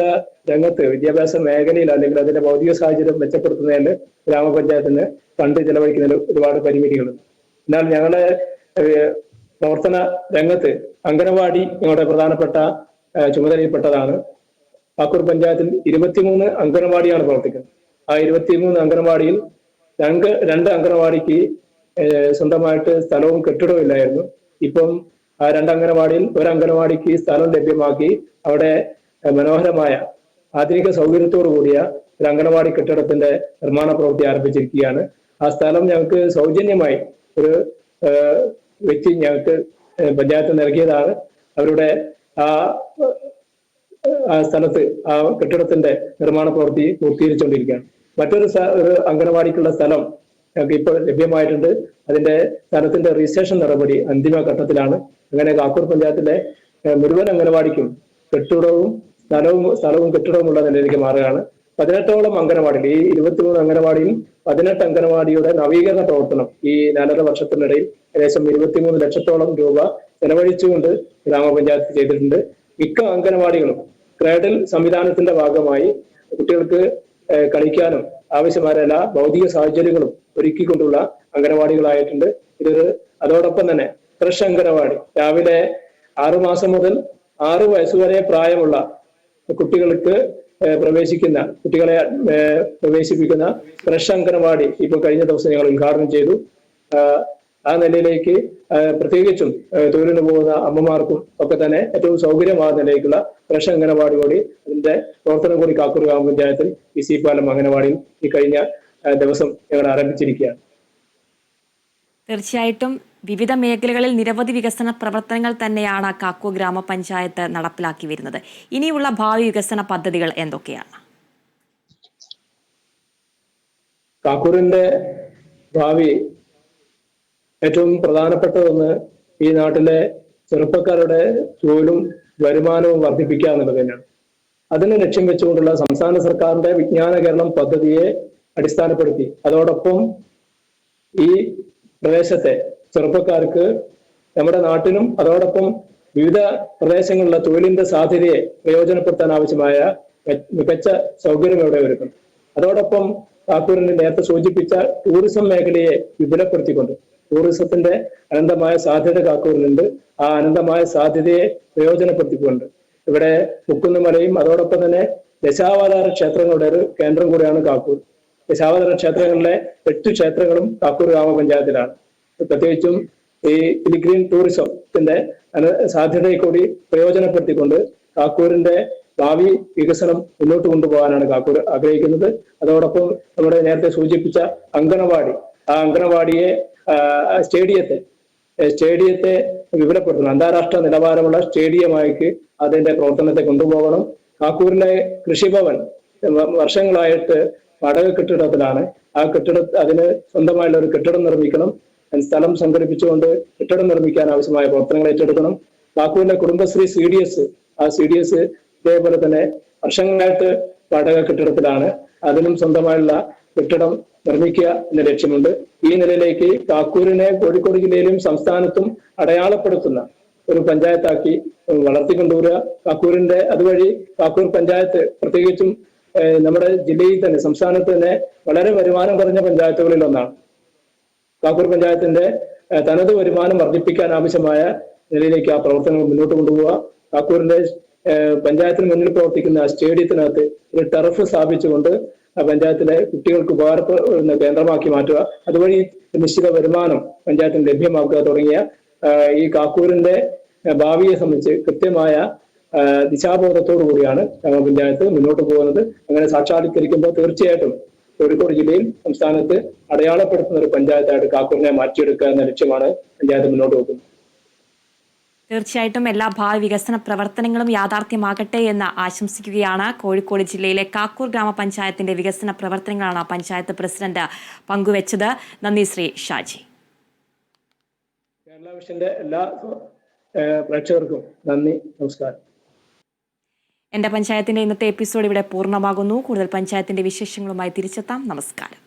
രംഗത്ത്, വിദ്യാഭ്യാസ മേഖലയിൽ അല്ലെങ്കിൽ അതിന്റെ ഭൗതിക സാഹചര്യം മെച്ചപ്പെടുത്തുന്നതിൽ ഗ്രാമപഞ്ചായത്തിന് ഫണ്ട് ചെലവഴിക്കുന്നതിൽ ഒരുപാട് പരിമിതികളുണ്ട്. എന്നാൽ ഞങ്ങളുടെ പ്രവർത്തന രംഗത്ത് അംഗനവാടി ഞങ്ങളുടെ പ്രധാനപ്പെട്ട ചുമതലയിൽപ്പെട്ടതാണ്. കാക്കൂർ പഞ്ചായത്തിൽ 23 അംഗനവാടിയാണ് പ്രവർത്തിക്കുന്നത്. ആ 23 അംഗനവാടിയിൽ 2 അംഗനവാടിക്ക് സ്വന്തമായിട്ട് സ്ഥലവും കെട്ടിടവും ഇല്ലായിരുന്നു. ഇപ്പം ആ 2 അംഗനവാടിയിൽ 1 അംഗനവാടിക്ക് സ്ഥലം ലഭ്യമാക്കി അവിടെ മനോഹരമായ ആധുനിക സൗകര്യത്തോടു കൂടിയ ഒരു അംഗനവാടി കെട്ടിടത്തിന്റെ നിർമ്മാണ പ്രവൃത്തി ആരംഭിച്ചിരിക്കുകയാണ്. ആ സ്ഥലം ഞങ്ങൾക്ക് സൗജന്യമായി ഒരു വ്യക്തി ഞങ്ങൾക്ക് പഞ്ചായത്ത് നൽകിയതാണ്. അവരുടെ ആ സ്ഥലത്ത് ആ കെട്ടിടത്തിന്റെ നിർമ്മാണ പ്രവൃത്തി പൂർത്തീകരിച്ചുകൊണ്ടിരിക്കുകയാണ്. മറ്റൊരു അംഗനവാടിക്കുള്ള സ്ഥലം ഞങ്ങൾക്ക് ഇപ്പോൾ ലഭ്യമായിട്ടുണ്ട്. അതിന്റെ സ്ഥലത്തിന്റെ രജിസ്ട്രേഷൻ നടപടി അന്തിമ ഘട്ടത്തിലാണ്. അങ്ങനെ കാക്കൂർ പഞ്ചായത്തിലെ മുഴുവൻ അംഗനവാടിക്കും കെട്ടിടവും സ്ഥലവും കെട്ടിടവും ഉള്ള നിലയിലേക്ക് മാറുകയാണ്. 18ഓളം അംഗനവാടിയിൽ, ഈ 23 അംഗനവാടിയിൽ 18 അംഗനവാടിയുടെ നവീകരണ പ്രവർത്തനം ഈ 4.5 വർഷത്തിനിടയിൽ ഏകദേശം 23 ലക്ഷത്തോളം രൂപ ചെലവഴിച്ചുകൊണ്ട് ഗ്രാമപഞ്ചായത്ത് ചെയ്തിട്ടുണ്ട്. മിക്ക അംഗനവാടികളും ക്രേഡൽ സംവിധാനത്തിന്റെ ഭാഗമായി കുട്ടികൾക്ക് കളിക്കാനും ആവശ്യമായ എല്ലാ ഭൗതിക സാഹചര്യങ്ങളും ഒരുക്കിക്കൊണ്ടുള്ള അംഗനവാടികളായിട്ടുണ്ട്. അതോടൊപ്പം തന്നെ ഫ്രഷ് അംഗനവാടി, രാവിലെ 6 മാസം മുതൽ 6 വയസ്സുവരെ പ്രായമുള്ള കുട്ടികളെ പ്രവേശിപ്പിക്കുന്ന ഫ്രഷ് അംഗനവാടി ഇപ്പോൾ കഴിഞ്ഞ ദിവസം ഞങ്ങൾ ഉദ്ഘാടനം ചെയ്തു. ആ നിലയിലേക്ക് പ്രത്യേകിച്ചും തൊഴിലിന് പോകുന്ന അമ്മമാർക്കും ഒക്കെ തന്നെ ഏറ്റവും സൗകര്യമാകുന്ന നിലയിലുള്ള ഫ്രഷ് അംഗനവാടി കൂടി, അതിന്റെ പ്രവർത്തനം കൂടി കാക്കൂർ ഗ്രാമപഞ്ചായത്തിൽ PC പാലം അംഗനവാടിയിൽ ഈ കഴിഞ്ഞ ദിവസം ഞങ്ങൾ ആരംഭിച്ചിരിക്കുകയാണ്. തീർച്ചയായിട്ടും വിവിധ മേഖലകളിൽ നിരവധി വികസന പ്രവർത്തനങ്ങൾ തന്നെയാണ് കാക്കൂർ ഗ്രാമപഞ്ചായത്ത് നടപ്പിലാക്കി വരുന്നത്. ഇനിയുള്ള ഭാവി വികസന പദ്ധതികൾ എന്തൊക്കെയാണ്? കാക്കൂറിന്റെ ഭാവി ഏറ്റവും പ്രധാനപ്പെട്ടതൊന്ന് ഈ നാട്ടിലെ ചെറുപ്പക്കാരുടെ തൊഴിലും വരുമാനവും വർദ്ധിപ്പിക്കുക എന്നുള്ളത് തന്നെയാണ്. അതിനെ ലക്ഷ്യം വെച്ചുകൊണ്ടുള്ള സംസ്ഥാന സർക്കാരിന്റെ വിജ്ഞാന കേരളം പദ്ധതിയെ അടിസ്ഥാനപ്പെടുത്തി അതോടൊപ്പം ഈ പ്രദേശത്തെ ചെറുപ്പക്കാർക്ക് നമ്മുടെ നാട്ടിലും അതോടൊപ്പം വിവിധ പ്രദേശങ്ങളിലെ തൊഴിലിന്റെ സാധ്യതയെ പ്രയോജനപ്പെടുത്താൻ ആവശ്യമായ മികച്ച സൗകര്യം ഇവിടെ ഒരുക്കും. അതോടൊപ്പം കാക്കൂരിന് നേരത്തെ സൂചിപ്പിച്ച ടൂറിസം മേഖലയെ വിപുലപ്പെടുത്തിക്കൊണ്ട് ടൂറിസത്തിന്റെ അനന്തമായ സാധ്യത കാക്കൂരിലുണ്ട്. ആ അനന്തമായ സാധ്യതയെ പ്രയോജനപ്പെടുത്തിക്കൊണ്ട് ഇവിടെ മുക്കുന്നുമലയും അതോടൊപ്പം തന്നെ ദശാവതാര ക്ഷേത്രങ്ങളുടെ ഒരു കേന്ദ്രം കൂടിയാണ് കാക്കൂർ. ദശാവതാര ക്ഷേത്രങ്ങളിലെ 8 ക്ഷേത്രങ്ങളും കാക്കൂർ ഗ്രാമപഞ്ചായത്തിലാണ്. പ്രത്യേകിച്ചും ഈ പിലിഗ്രീം ടൂറിസത്തിന്റെ സാധ്യതയെ കൂടി പ്രയോജനപ്പെടുത്തിക്കൊണ്ട് കാക്കൂരിന്റെ ഭാവി വികസനം മുന്നോട്ട് കൊണ്ടുപോകാനാണ് കാക്കൂർ ആഗ്രഹിക്കുന്നത്. അതോടൊപ്പം നമ്മുടെ നേരത്തെ സൂചിപ്പിച്ച അങ്കണവാടി, ആ അങ്കണവാടിയെ സ്റ്റേഡിയത്തെ വിപുലപ്പെടുത്തണം. അന്താരാഷ്ട്ര നിലവാരമുള്ള സ്റ്റേഡിയമായിട്ട് അതിന്റെ പ്രവർത്തനത്തെ കൊണ്ടുപോകണം. കാക്കൂരിലെ കൃഷിഭവൻ വർഷങ്ങളായിട്ട് വാടക കെട്ടിടത്തിലാണ്. അതിന് സ്വന്തമായുള്ള ഒരു കെട്ടിടം നിർമ്മിക്കണം. സ്ഥലം സംഘടിപ്പിച്ചുകൊണ്ട് കെട്ടിടം നിർമ്മിക്കാൻ ആവശ്യമായ പ്രവർത്തനങ്ങൾ ഏറ്റെടുക്കണം. കാക്കൂരിലെ കുടുംബശ്രീ CDS ഇതേപോലെ തന്നെ വർഷങ്ങളായിട്ട് വാടക കെട്ടിടത്തിലാണ്. അതിനും സ്വന്തമായുള്ള കെട്ടിടം നിർമ്മിക്കുക എന്ന ലക്ഷ്യമുണ്ട്. ഈ നിലയിലേക്ക് കാക്കൂരിനെ കോഴിക്കോട് ജില്ലയിലും സംസ്ഥാനത്തും അടയാളപ്പെടുത്തുന്ന ഒരു പഞ്ചായത്താക്കി വളർത്തിക്കൊണ്ടുവരിക. അതുവഴി കാക്കൂർ പഞ്ചായത്ത് പ്രത്യേകിച്ചും നമ്മുടെ ജില്ലയിൽ തന്നെ സംസ്ഥാനത്ത് തന്നെ വളരെ വരുമാനം കുറഞ്ഞ പഞ്ചായത്തുകളിൽ ഒന്നാണ്. കാക്കൂർ പഞ്ചായത്തിന്റെ തനത് വരുമാനം വർദ്ധിപ്പിക്കാൻ ആവശ്യമായ നിലയിലേക്ക് ആ പ്രവർത്തനങ്ങൾ മുന്നോട്ട് കൊണ്ടുപോവുക. കാക്കൂരിന്റെ പഞ്ചായത്തിന് മുന്നിൽ പ്രവർത്തിക്കുന്ന സ്റ്റേഡിയത്തിനകത്ത് ഒരു ടർഫ് സ്ഥാപിച്ചുകൊണ്ട് പഞ്ചായത്തിലെ കുട്ടികൾക്ക് ഉപകാരപ്പെടുന്ന കേന്ദ്രമാക്കി മാറ്റുക. അതുവഴി നിശ്ചിത വരുമാനം പഞ്ചായത്തിന് ലഭ്യമാക്കുക തുടങ്ങിയ ഈ കാക്കൂരിന്റെ ഭാവിയെ സംബന്ധിച്ച് കൃത്യമായ ദിശാബോധത്തോടു കൂടിയാണ് ഗ്രാമപഞ്ചായത്ത് മുന്നോട്ട് പോകുന്നത്. അങ്ങനെ സാക്ഷാത്കരിക്കുമ്പോൾ തീർച്ചയായിട്ടും കോഴിക്കോട് ജില്ലയിൽ സംസ്ഥാനത്ത് അടയാളപ്പെടുത്തുന്ന ഒരു പഞ്ചായത്തായിട്ട് കാക്കൂരിനെ മാറ്റിയെടുക്കുക എന്ന ലക്ഷ്യമാണ് പഞ്ചായത്ത് മുന്നോട്ട് വെക്കുന്നത്. തീർച്ചയായിട്ടും എല്ലാ ഭാവി വികസന പ്രവർത്തനങ്ങളും യാഥാർത്ഥ്യമാകട്ടെ എന്ന് ആശംസിക്കുകയാണ്. കോഴിക്കോട് ജില്ലയിലെ കാക്കൂർ ഗ്രാമപഞ്ചായത്തിന്റെ വികസന പ്രവർത്തനങ്ങളാണ് പഞ്ചായത്ത് പ്രസിഡന്റ് പങ്കുവച്ചത്. നന്ദി ശ്രീ ഷാജി. കേരള വിഷന്റെ എല്ലാ പ്രേക്ഷകർക്കും നന്ദി, നമസ്കാരം. എന്റെ പഞ്ചായത്തിന്റെ ഇന്നത്തെ എപ്പിസോഡ് ഇവിടെ പൂർണ്ണമാകുന്നു. കൂടുതൽ പഞ്ചായത്തിന്റെ വിശേഷങ്ങളുമായി തിരിച്ചെത്താം. നമസ്കാരം.